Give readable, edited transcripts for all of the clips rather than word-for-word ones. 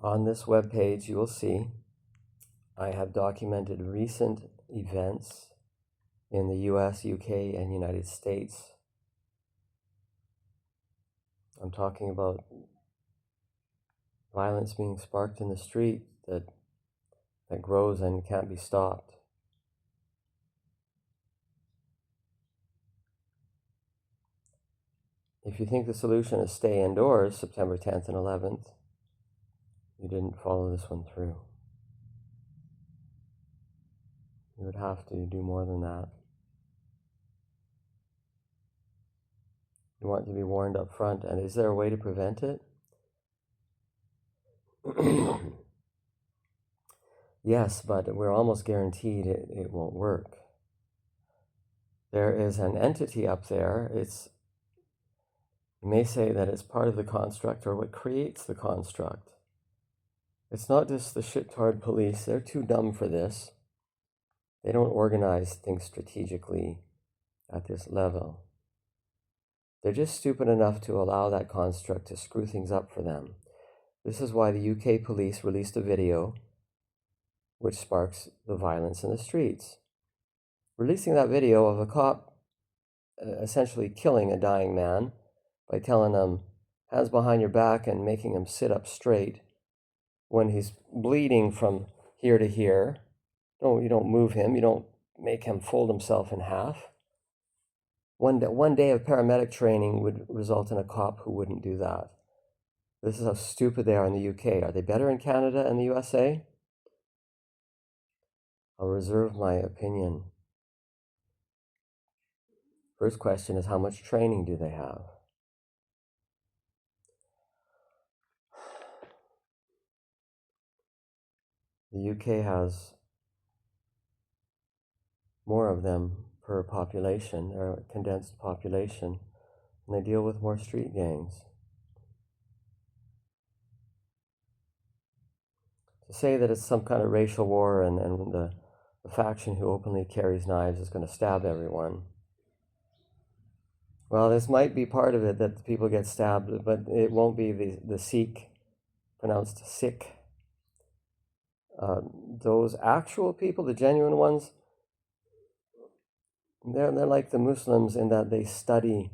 On this webpage, you will see I have documented recent events in the US, UK, and United States. I'm talking about violence being sparked in the street that grows and can't be stopped. If you think the solution is stay indoors September 10th and 11th, you didn't follow this one through. You would have to do more than that. You want to be warned up front, and is there a way to prevent it? Yes, but we're almost guaranteed it won't work. There is an entity up there. You may say that it's part of the construct or what creates the construct. It's not just the shit-tard police. They're too dumb for this. They don't organize things strategically at this level. They're just stupid enough to allow that construct to screw things up for them. This is why the UK police released a video which sparks the violence in the streets. Releasing that video of a cop essentially killing a dying man by telling him, hands behind your back, and making him sit up straight when he's bleeding from here to here. You don't move him. You don't make him fold himself in half. One day of paramedic training would result in a cop who wouldn't do that. This is how stupid they are in the UK. Are they better in Canada and the USA? I'll reserve my opinion. First question is, how much training do they have? The UK has more of them per population, or condensed population, and they deal with more street gangs. To say that it's some kind of racial war and the faction who openly carries knives is going to stab everyone. Well, this might be part of it, that the people get stabbed, but it won't be the Sikh, pronounced Sikh. Those actual people, the genuine ones, they're like the Muslims in that they study.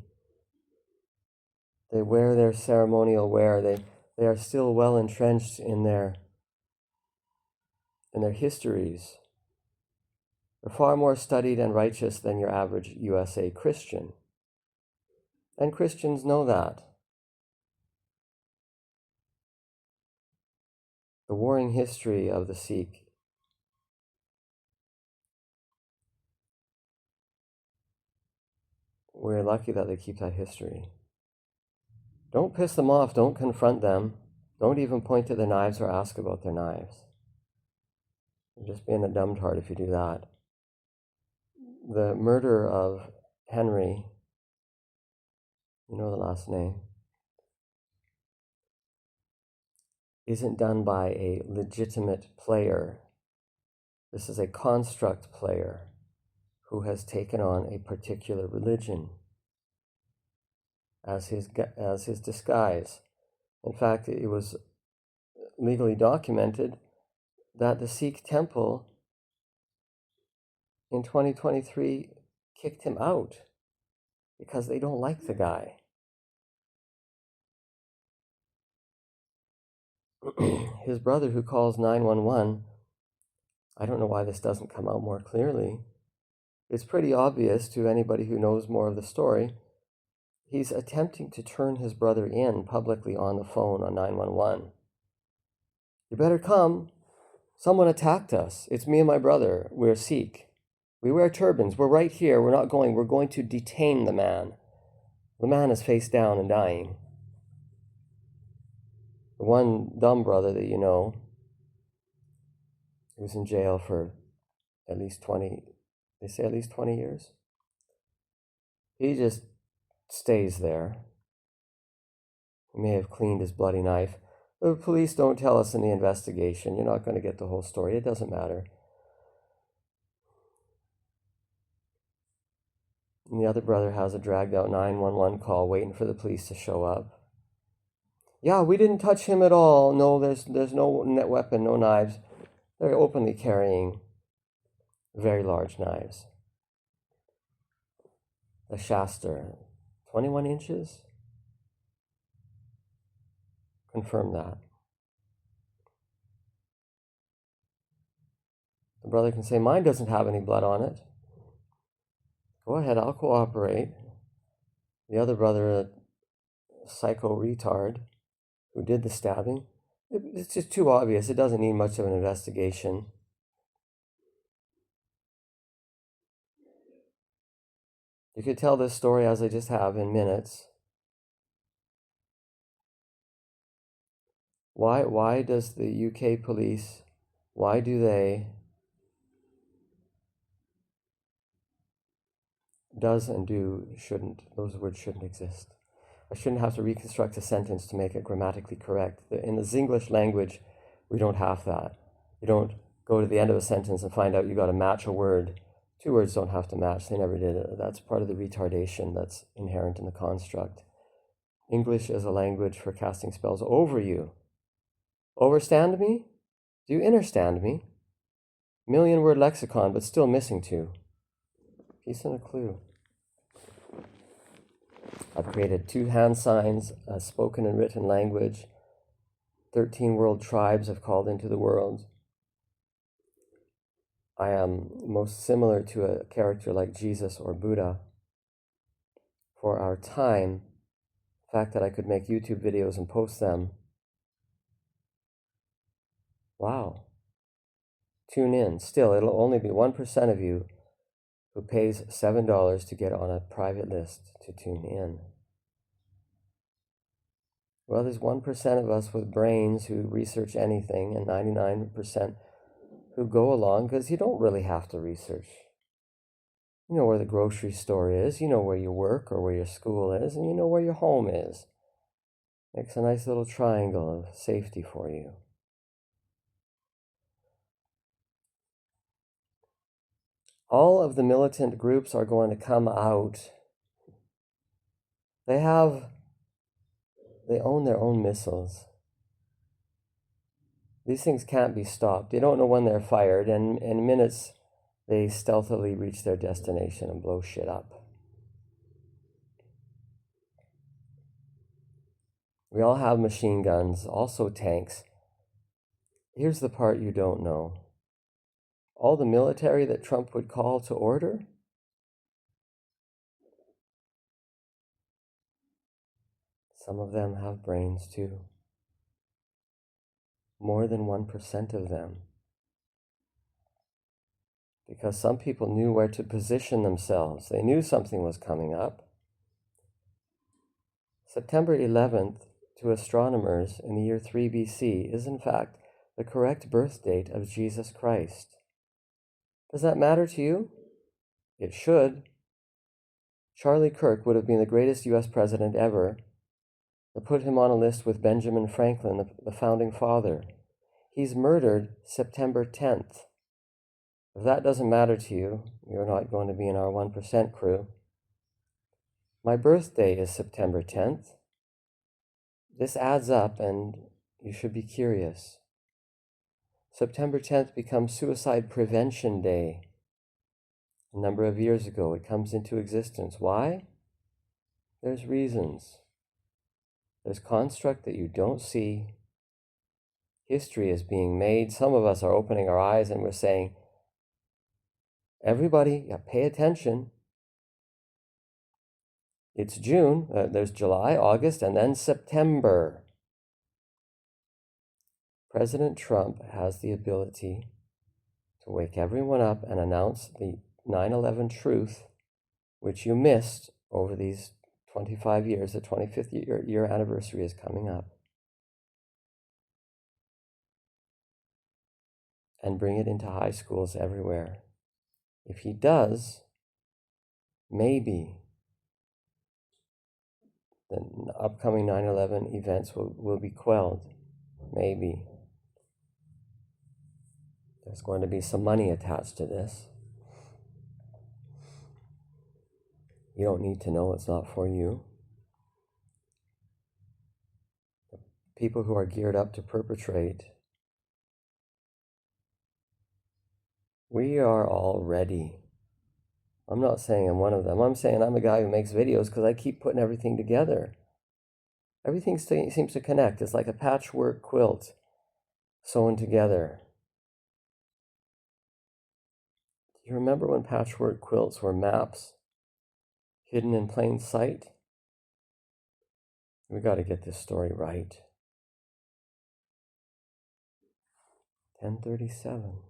They wear their ceremonial wear. They are still well entrenched in their histories. They're far more studied and righteous than your average USA Christian. And Christians know that. The warring history of the Sikh we're lucky that they keep that history. Don't piss them off. Don't confront them. Don't even point to their knives or ask about their knives. You're just being a dumbtard if you do that. The murder of Henry, you know the last name, isn't done by a legitimate player. This is a construct player who has taken on a particular religion as his disguise. In fact, it was legally documented that the Sikh temple in 2023 kicked him out because they don't like the guy. His brother, who calls 911, I don't know why this doesn't come out more clearly. It's pretty obvious to anybody who knows more of the story. He's attempting to turn his brother in publicly on the phone on 911. You better come. Someone attacked us. It's me and my brother. We're Sikh. We wear turbans. We're right here. We're not going. We're going to detain the man. The man is face down and dying. The one dumb brother that you know, he was in jail for at least 20 years. He just stays there. He may have cleaned his bloody knife. The police don't tell us in the investigation. You're not going to get the whole story. It doesn't matter. And the other brother has a dragged out 911 call waiting for the police to show up. Yeah, we didn't touch him at all. No, there's no weapon, no knives. They're openly carrying very large knives. The Shaster, 21 inches? Confirm that. The brother can say, mine doesn't have any blood on it. Go ahead, I'll cooperate. The other brother, a psycho retard who did the stabbing, it's just too obvious. It doesn't need much of an investigation. You could tell this story as I just have in minutes. Why does the UK police, why do they, does and do, shouldn't, those words shouldn't exist. I shouldn't have to reconstruct a sentence to make it grammatically correct. In the Zinglish language, we don't have that. You don't go to the end of a sentence and find out you got to match a word. Two words don't have to match. They never did it. That's part of the retardation that's inherent in the construct. English is a language for casting spells over you. Overstand me? Do you understand me? Million-word lexicon, but still missing two. Piece and a clue. I've created 2 hand signs, a spoken and written language. 13 world tribes have called into the world. I am most similar to a character like Jesus or Buddha. For our time, the fact that I could make YouTube videos and post them. Wow. Tune in. Still, it'll only be 1% of you who pays $7 to get on a private list to tune in. Well, there's 1% of us with brains who research anything, and 99% who go along because you don't really have to research. You know where the grocery store is, you know where you work or where your school is, and you know where your home is. Makes a nice little triangle of safety for you. All of the militant groups are going to come out. They own their own missiles. These things can't be stopped. They don't know when they're fired, and in minutes they stealthily reach their destination and blow shit up. We all have machine guns, also tanks. Here's the part you don't know. All the military that Trump would call to order, some of them have brains too. More than 1% of them. Because some people knew where to position themselves. They knew something was coming up. September 11th, to astronomers in the year 3 BC, is in fact the correct birth date of Jesus Christ. Does that matter to you? It should. Charlie Kirk would have been the greatest US president ever. They put him on a list with Benjamin Franklin, the founding father. He's murdered September 10th. If that doesn't matter to you, you're not going to be in our 1% crew. My birthday is September 10th. This adds up and you should be curious. September 10th becomes Suicide Prevention Day. A number of years ago, it comes into existence. Why? There's reasons. There's construct that you don't see. History is being made. Some of us are opening our eyes and we're saying, everybody, pay attention. It's June, there's July, August, and then September. President Trump has the ability to wake everyone up and announce the 9/11 truth, which you missed over these 25 years. The 25th year anniversary is coming up. And bring it into high schools everywhere. If he does, maybe the upcoming 9/11 events will be quelled. Maybe. There's going to be some money attached to this. You don't need to know, it's not for you. people who are geared up to perpetrate. We are all ready. I'm not saying I'm one of them. I'm saying I'm a guy who makes videos because I keep putting everything together. Everything seems to connect. It's like a patchwork quilt sewn together. Do you remember when patchwork quilts were maps hidden in plain sight? We got to get this story right. 10:37.